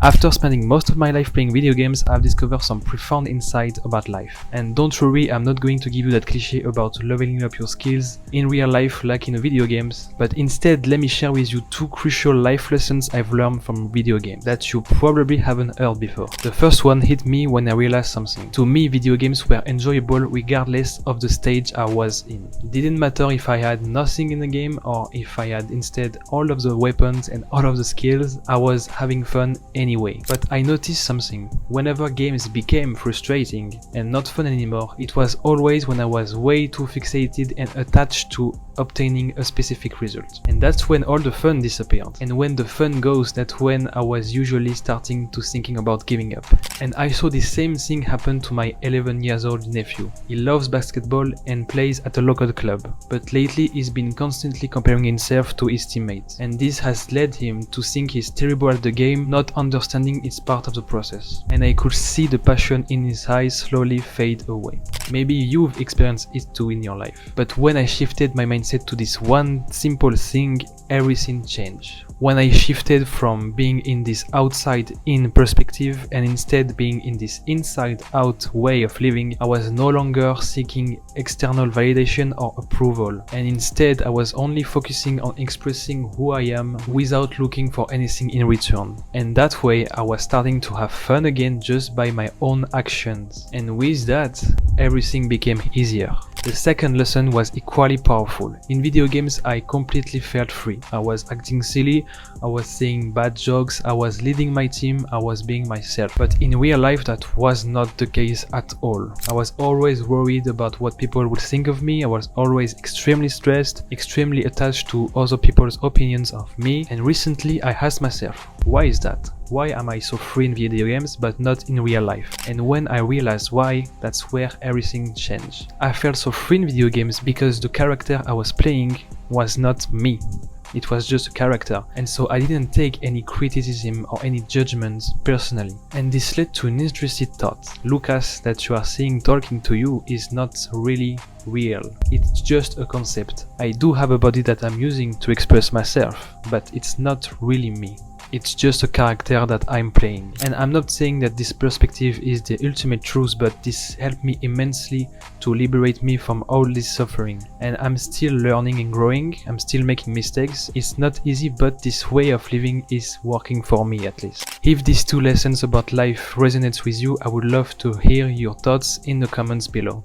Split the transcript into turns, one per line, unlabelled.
After spending most of my life playing video games, I've discovered some profound insight about life. And don't worry, I'm not going to give you that cliché about leveling up your skills in real life like in video games, but instead let me share with you two crucial life lessons I've learned from video games that you probably haven't heard before. The first one hit me when I realized something. To me, video games were enjoyable regardless of the stage I was in. It didn't matter if I had nothing in the game or if I had instead all of the weapons and all of the skills, I was having fun anyway. But I noticed something. Whenever games became frustrating and not fun anymore, it was always when I was way too fixated and attached to obtaining a specific result. And that's when all the fun disappeared. And when the fun goes, that's when I was usually starting to thinking about giving up. And I saw the same thing happen to my 11 years old nephew. He loves basketball and plays at a local club, but lately he's been constantly comparing himself to his teammates. And this has led him to think he's terrible at the game, not understanding it's part of the process. And I could see the passion in his eyes slowly fade away. Maybe you've experienced it too in your life. But when I shifted my mindset to this one simple thing, everything changed. When I shifted from being in this outside-in perspective and instead being in this inside-out way of living, I was no longer seeking external validation or approval, and instead I was only focusing on expressing who I am without looking for anything in return. And that way I was starting to have fun again just by my own actions. And with that, everything became easier. The second lesson was equally powerful. In video games, I completely felt free. I was acting silly, I was saying bad jokes, I was leading my team, I was being myself. But in real life, that was not the case at all. I was always worried about what people would think of me, I was always extremely stressed, extremely attached to other people's opinions of me, and recently I asked myself, why is that? Why am I so free in video games but not in real life? And when I realized why, that's where everything changed. I felt so free in video games because the character I was playing was not me. It was just a character, and so I didn't take any criticism or any judgments personally. And this led to an interesting thought. Lucas that you are seeing talking to you is not really real. It's just a concept. I do have a body that I'm using to express myself, but it's not really me. It's just a character that I'm playing. And I'm not saying that this perspective is the ultimate truth, but this helped me immensely to liberate me from all this suffering. And I'm still learning and growing, I'm still making mistakes. It's not easy, but this way of living is working for me at least. If these two lessons about life resonates with you, I would love to hear your thoughts in the comments below.